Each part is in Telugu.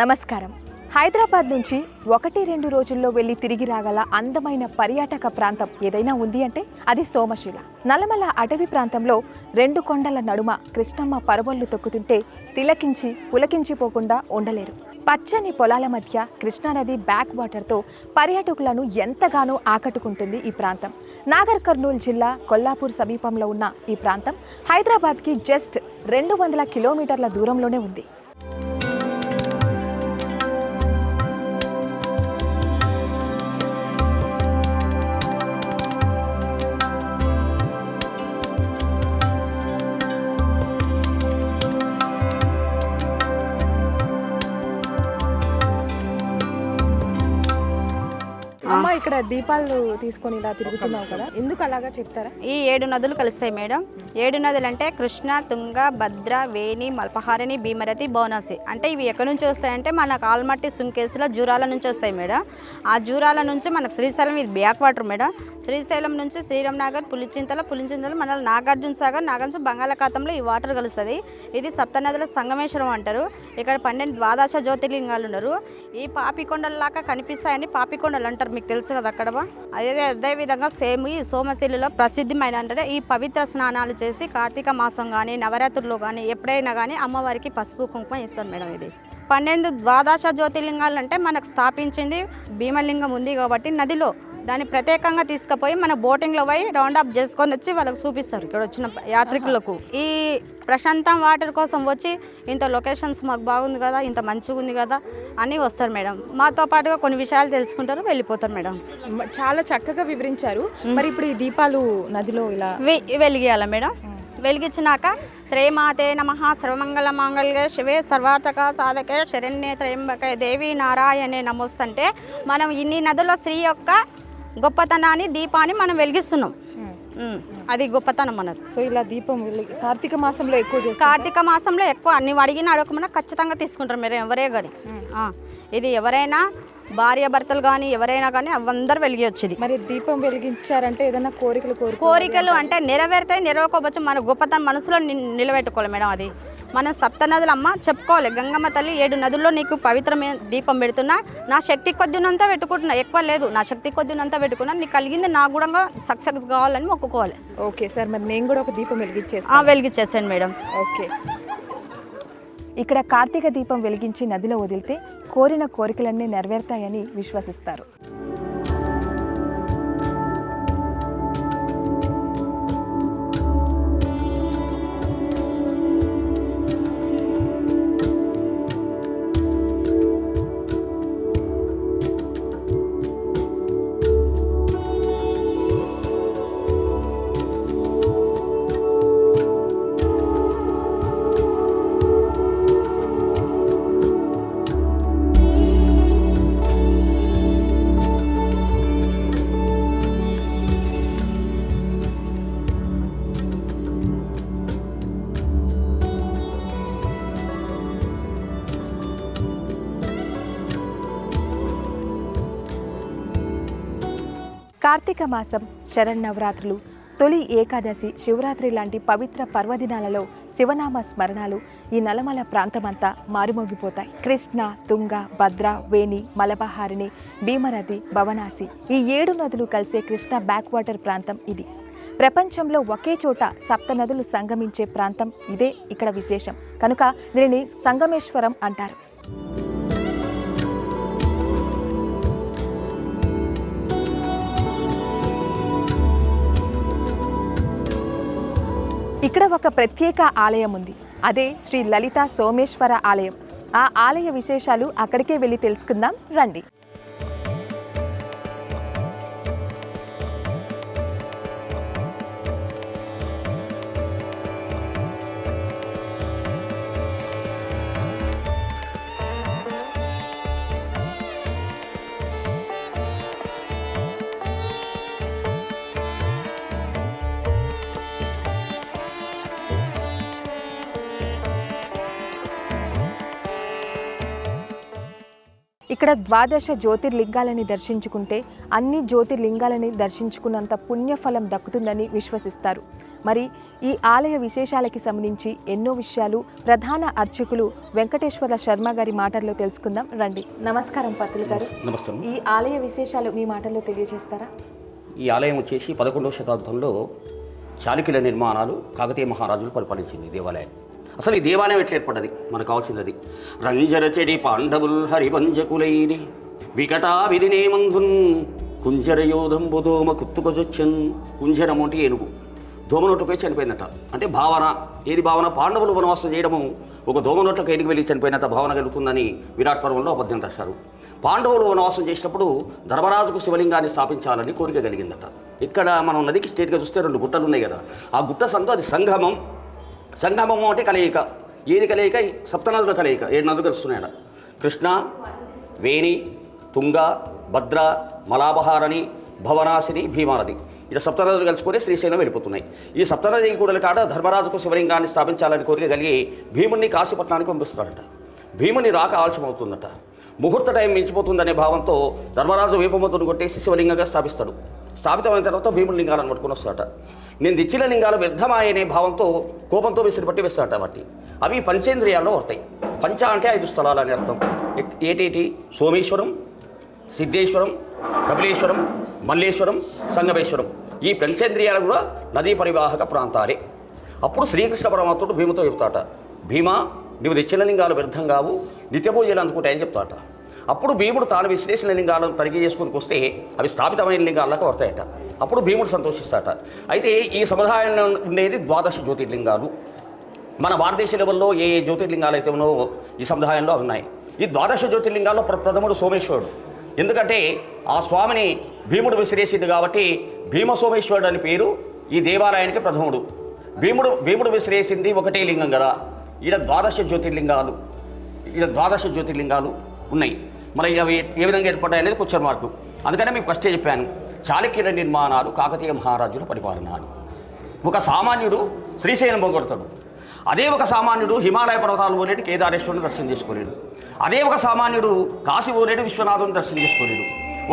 నమస్కారం. హైదరాబాద్ నుంచి 1-2 రోజుల్లో వెళ్ళి తిరిగి రాగల అందమైన పర్యాటక ప్రాంతం ఏదైనా ఉంది అంటే అది సోమశిల. నల్లమల అటవీ ప్రాంతంలో 2 కొండల నడుమ కృష్ణమ్మ పరవళ్లు తొక్కుతుంటే తిలకించి పులకించిపోకుండా ఉండలేరు. పచ్చని పొలాల మధ్య కృష్ణానది బ్యాక్ వాటర్తో పర్యాటకులను ఎంతగానో ఆకట్టుకుంటుంది ఈ ప్రాంతం. నాగర్ కర్నూల్ జిల్లా కొల్లాపూర్ సమీపంలో ఉన్న ఈ ప్రాంతం హైదరాబాద్కి జస్ట్ 200 కిలోమీటర్ల దూరంలోనే ఉంది. అమ్మ, ఇక్కడ దీపాలు తీసుకొని ఇలా తిరుగుతున్నావు కదా, ఎందుకు అలాగా చెప్తారా? ఈ 7 నదులు కలుస్తాయి మేడం. 7 నదులు అంటే కృష్ణ, తుంగ, భద్ర, వేణి, మల్పహారిణి, భీమరతి, బౌనాసి. అంటే ఇవి ఎక్కడి నుంచి వస్తాయంటే మనకు ఆల్మట్టి, సుంకేసుల, జూరాల నుంచి వస్తాయి మేడం. ఆ జూరాల నుంచి మనకు శ్రీశైలం, ఇది బ్యాక్ వాటర్ మేడం. శ్రీశైలం నుంచి శ్రీరామ్నగర్, పులిచింతల మన నాగార్జున సాగర్, నాగార్జున బంగాళాఖాతంలో ఈ వాటర్ కలుస్తుంది. ఇది సప్తనదుల సంగమేశ్వరం అంటారు. ఇక్కడ 12 ద్వాదశ జ్యోతిర్లింగాలు ఉన్నారు. ఈ పాపికొండలలాగా కనిపిస్తాయని పాపికొండలు అంటారు, మీకు తెలుసు కదా అక్కడ. అదే విధంగా సేమ్ ఈ సోమశిలలో ప్రసిద్ధమైన అంటే ఈ పవిత్ర స్నానాలు చేసి కార్తీక మాసం కానీ నవరాత్రుల్లో కానీ ఎప్పుడైనా కానీ అమ్మవారికి పసుపు కుంకుమ ఇస్తారు మేడం. ఇది 12 ద్వాదశ జ్యోతిర్లింగాలు అంటే మనకు స్థాపించింది భీమలింగం ఉంది కాబట్టి నదిలో దాన్ని ప్రత్యేకంగా తీసుకుపోయి మన బోటింగ్లో పోయి రౌండ్ అప్ చేసుకొని వచ్చి వాళ్ళకి చూపిస్తారు ఇక్కడ వచ్చిన యాత్రికులకు. ఈ ప్రశాంతం వాటర్ కోసం వచ్చి ఇంత లొకేషన్స్ మాకు బాగుంది కదా, ఇంత మంచిగా ఉంది కదా అని వస్తారు మేడం. మాతో పాటుగా కొన్ని విషయాలు తెలుసుకుంటారు, వెళ్ళిపోతారు మేడం. చాలా చక్కగా వివరించారు. మరి ఇప్పుడు ఈ దీపాలు నదిలో ఇలా వెలిగియాల మేడం. వెలిగించినాక శ్రీమాతే నమః సర్వమంగళ మాంగళ్యే శివే సర్వార్థక సాధకే శరణ్యే త్రయంబకే దేవి నారాయణే నమోస్తుంటే మనం ఇన్ని నదుల శ్రీ యొక్క గొప్పతనాన్ని దీపాన్ని మనం వెలిగిస్తున్నాం. అది గొప్పతనం మనది. సో ఇలా దీపం కార్తీక మాసంలో ఎక్కువ చేస్తారు. కార్తీక మాసంలో ఎక్కువ నువ్వు అడిగిన అడగకుండా ఖచ్చితంగా తీసుకుంటారు మీరు ఎవరే కానీ. ఇది ఎవరైనా భార్య భర్తలు కానీ ఎవరైనా కానీ అందరూ వెలిగించేది. మరి దీపం వెలిగించారంటే ఏదైనా కోరికలు అంటే నెరవేరుతాయి, నెరవేరుకోవచ్చు. మన గొప్పతనం మనసులో నిలబెట్టుకోవాలి మేడం. అది మనం సప్తనదులు అమ్మ చెప్పుకోవాలి. గంగమ్మ తల్లి 7 నదుల్లో నీకు పవిత్రమైన దీపం పెడుతున్నా, నా శక్తి కొద్దినంతా పెట్టుకుంటున్నా, ఎక్కువ లేదు, నా శక్తి కొద్దినంతా పెట్టుకున్నా, నీకు కలిగింది నా కూడా సక్సెస్ కావాలని మొక్కుకోవాలి. ఓకే సార్, మరి నేను కూడా ఒక దీపం వెలిగించేసాను మేడం. ఓకే. ఇక్కడ కార్తీక దీపం వెలిగించి నదిలో వదిలితే కోరిన కోరికలన్నీ నెరవేరుతాయని విశ్వసిస్తారు. కార్తీక మాసం, శరన్నవరాత్రులు, తొలి ఏకాదశి, శివరాత్రి లాంటి పవిత్ర పర్వదినాలలో శివనామ స్మరణాలు ఈ నల్లమల ప్రాంతమంతా మారుమోగిపోతాయి. కృష్ణ, తుంగ, భద్ర, వేణి, మలబహారిణి, భీమరతి, భవనాసి ఈ 7 నదులు కలిసే కృష్ణ బ్యాక్ వాటర్ ప్రాంతం ఇది. ప్రపంచంలో ఒకే చోట సప్త నదులు సంగమించే ప్రాంతం ఇదే ఇక్కడ విశేషం కనుక దీనిని సంగమేశ్వరం అంటారు. ఇక్కడ ఒక ప్రత్యేక ఆలయం ఉంది. అదే శ్రీ లలిత సోమేశ్వర ఆలయం. ఆ ఆలయ విశేషాలు అక్కడికే వెళ్ళి తెలుసుకుందాం రండి. ఇక్కడ ద్వాదశ జ్యోతిర్లింగాలని దర్శించుకుంటే అన్ని జ్యోతిర్లింగాలని దర్శించుకున్నంత పుణ్యఫలం దక్కుతుందని విశ్వసిస్తారు. మరి ఈ ఆలయ విశేషాలకి సంబంధించి ఎన్నో విషయాలు ప్రధాన అర్చకులు వెంకటేశ్వర శర్మ గారి మాటల్లో తెలుసుకుందాం రండి. నమస్కారం పంతులు గారు. నమస్తే. ఈ ఆలయ విశేషాలు మీ మాటల్లో తెలియజేస్తారా? ఈ ఆలయం వచ్చేసి 11వ శతాబ్దంలో చాళుక్యుల నిర్మాణాలు కాకతీయ మహారాజులు పరిపాలించింది దేవాలయం. అసలు ఈ దేవాలయం ఎట్లా ఏర్పడ్డది? మనకు కావాల్సింది రంజరచెడి పాండవుల్ హరివంజకులైని వికటా విధినేమందున్ కుంజరయోధంబు దోమ కుత్తుకొచ్చన్. కుంజరము అంటే ఏనుగు, దోమనోట్లపై చనిపోయిందట. అంటే భావన, ఏది భావన? పాండవులు వనవాసం చేయడము ఒక దోమనోట్లకు ఎనిగి వెళ్ళి చనిపోయినంత భావన కలుగుతుందని విరాట్ పర్వంలో అబద్ధం రాశారు. పాండవులు వనవాసం చేసినప్పుడు ధర్మరాజుకు శివలింగాన్ని స్థాపించాలని కోరిక కలిగిందట. ఇక్కడ మనం నదికి స్టేట్గా చూస్తే 2 గుట్టలు ఉన్నాయి కదా, ఆ గుట్ట సంతో అది సంగమం. సంగమము అంటే కలయిక. ఏది కలయిక? సప్తనదుల కలయిక. 7 నదులు కలుస్తున్నాయట. కృష్ణ, వేణి, తుంగ, భద్ర, మలాబహారణి, భవనాశిని, భీమానది. ఇలా సప్తనదులు కలుసుకొని శ్రీశైలం వెళ్ళిపోతున్నాయి. ఈ సప్తనది కూడలి కాడ ధర్మరాజుకు శివలింగాన్ని స్థాపించాలని కోరిక కలిగి భీముని కాశీపట్నానికి పంపిస్తాడట. భీముని రాక ఆలస్యమవుతుందట. ముహూర్త టైం మించిపోతుందనే భావంతో ధర్మరాజు వేపమతుడు కొట్టేసి శివలింగంగా స్థాపిస్తాడు. స్థాపితమైన తర్వాత భీముని లింగాలను పట్టుకుని వస్తాడట. నేను తెచ్చిన లింగాలు వ్యర్థమాయనే భావంతో కోపంతో విసిరిపట్టి వేస్తాడట. వాటి అవి పంచేంద్రియాల్లో వస్తాయి. పంచ అంటే 5 స్థలాలు అని అర్థం. ఏటేటి? సోమేశ్వరం, సిద్ధేశ్వరం, కపిలేశ్వరం, మల్లేశ్వరం, సంగమేశ్వరం. ఈ పంచేంద్రియాలు కూడా నదీ పరివాహక ప్రాంతాలే. అప్పుడు శ్రీకృష్ణ పరమాత్ముడు భీముతో చెప్తాట, భీమా నువ్వు తెచ్చిన లింగాలు వ్యర్థం కావు, నిత్యపూజలు అందుకుంటాయని చెప్తాట. అప్పుడు భీముడు తాను విశ్లేషణ లింగాలను తనిఖీ చేసుకుని వస్తే అవి స్థాపితమైన లింగాలకు వస్తాయట. అప్పుడు భీముడు సంతోషిస్తాట. అయితే ఈ సముదాయంలో ఉండేది 12 జ్యోతిర్లింగాలు. మన భారతదేశ లెవెల్లో ఏ జ్యోతిర్లింగాలు అయితే ఉన్నాయో ఈ సముదాయంలో ఉన్నాయి. ఈ 12 జ్యోతిర్లింగాల్లో ప్రథముడు సోమేశ్వరుడు. ఎందుకంటే ఆ స్వామిని భీముడు విసిరేసిండు కాబట్టి భీమ సోమేశ్వరుడు అని పేరు ఈ దేవాలయానికి ప్రథముడు. భీముడు విసిరేసింది ఒకటే లింగం కదా. ఈడ 12 జ్యోతిర్లింగాలు ఉన్నాయి. మరి అవి ఏ విధంగా ఏర్పడ్డాయి అనేది క్వశ్చన్ మార్కు. అందుకనే మీకు ఫస్టే చెప్పాను, చాళుక్యుల నిర్మాణాలు కాకతీయ మహారాజుల పరిపాలన. ఒక సామాన్యుడు శ్రీశైలం పొగొడతాడు. అదే ఒక సామాన్యుడు హిమాలయ పర్వతాలు పోలేడు, కేదారేశ్వరుని దర్శనం చేసుకోలేడు. అదే ఒక సామాన్యుడు కాశీ పోలేడు, విశ్వనాథుని దర్శనం చేసుకోలేడు.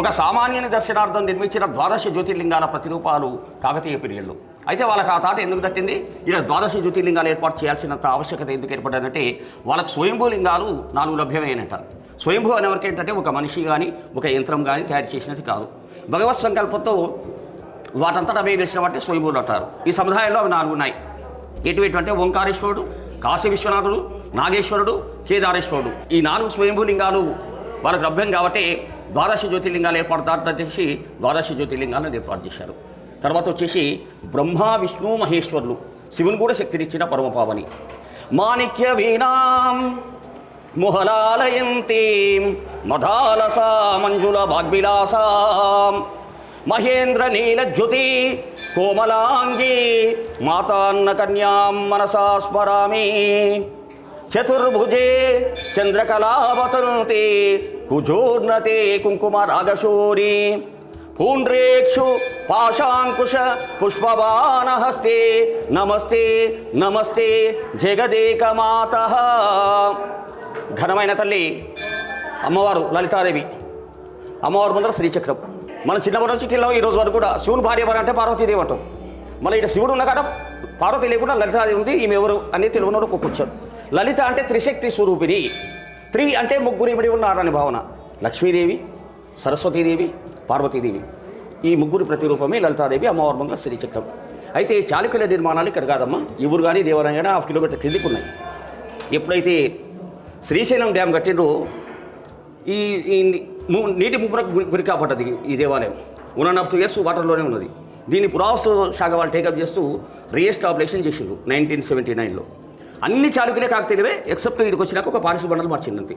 ఒక సామాన్యుని దర్శనార్థం నిర్మించిన 12 జ్యోతిర్లింగాల ప్రతిరూపాలు కాకతీయ పీరియడ్లో. అయితే వాళ్ళకి ఆ తాట ఎందుకు తట్టింది? ఇలా 12 జ్యోతిర్లింగాలు ఏర్పాటు చేయాల్సినంత ఆవశ్యకత ఎందుకు ఏర్పడ్డదంటే వాళ్ళకి స్వయంభూ లింగాలు 4 లభ్యమైనట. స్వయంభూ అనేవరకు ఏంటంటే ఒక మనిషి కానీ ఒక యంత్రం కానీ తయారు చేసినది కాదు. భగవత్ సంకల్పంతో వాటంతటా అవే వెలిసినవంటే స్వయంభూలు అంటారు. ఈ సముదాయంలో అవి 4 ఉన్నాయి. ఎటువంటి అంటే ఓంకారేశ్వరుడు, కాశీ విశ్వనాథుడు, నాగేశ్వరుడు, కేదారేశ్వరుడు. ఈ 4 స్వయంభూ లింగాలు వాళ్ళకి లభ్యం కాబట్టి 12 జ్యోతిర్లింగాలు ఏర్పడతారని చేసి 12 జ్యోతిర్లింగాలను ఏర్పాటు చేశారు. తర్వాత వచ్చేసి బ్రహ్మ, విష్ణు, మహేశ్వరులు. శివుని కూడా శక్తినిచ్చిన పరమపావని. మాణిక్య వీణాం ముహలాలయంతీం మధాలసా మంజుల వాగ్విలాసాం మహేంద్ర నీలజ్యుతి కోమలాంగీ మాతాన్న కన్యాం మనసా స్మరామి. చతుర్భుజే చంద్రకళావతంతే కుజోర్నతే కుంకుమ రాగశోరి పూండ్రేక్షు పాశాంకుశ పుష్పబాణహస్తే నమస్తే నమస్తే జగదేకమాతః. ఘనమైన తల్లి అమ్మవారు లలితాదేవి. అమ్మవారు ముందర శ్రీచక్రం. మన చిన్నప్పటి నుంచి కిల్లో ఈ రోజు వరకు కూడా శివుని భార్య ఎవరు అంటే పార్వతీదేవి అంటాం. మళ్ళీ ఇక్కడ శివుడు ఉన్న కాడ పార్వతి లేకుండా లలితాదేవి ఉంది. ఈమె ఎవరు అనేది తెలుగునోడు కూర్చోరు. లలిత అంటే త్రిశక్తి స్వరూపిణి. త్రి అంటే ముగ్గురు ఇమిడి ఉన్నారని భావన. లక్ష్మీదేవి, సరస్వతీదేవి, పార్వతీదేవి. ఈ ముగ్గురు ప్రతిరూపమే లలితాదేవి, అమ్మవారి ముందర శ్రీచక్రం. అయితే చాళుక్యుల నిర్మాణాలు ఇక్కడ కాదమ్మా, ఈ ఊరు కానీ దేవాలయం కానీ 1/2 కిలోమీటర్ కిందికి ఉన్నాయి. ఎప్పుడైతే శ్రీశైలం డ్యామ్ కట్టిండ్రో ఈ నీటి ముప్పునకు గురి కాబట్టది ఈ దేవాలయం. 1.5 years వాటర్లోనే ఉన్నది. దీన్ని పురావస్తు శాఖ వాళ్ళు టేకప్ చేస్తూ రీఎస్టాబ్లిషన్ చేసిండ్రు 1979లో. అన్ని చాళుక్యులే కాకతీయులే ఎక్సెప్ట్ ఇక్కడికి వచ్చినాక ఒక పారిశుద్ధ మండలి మార్చింది అంతే.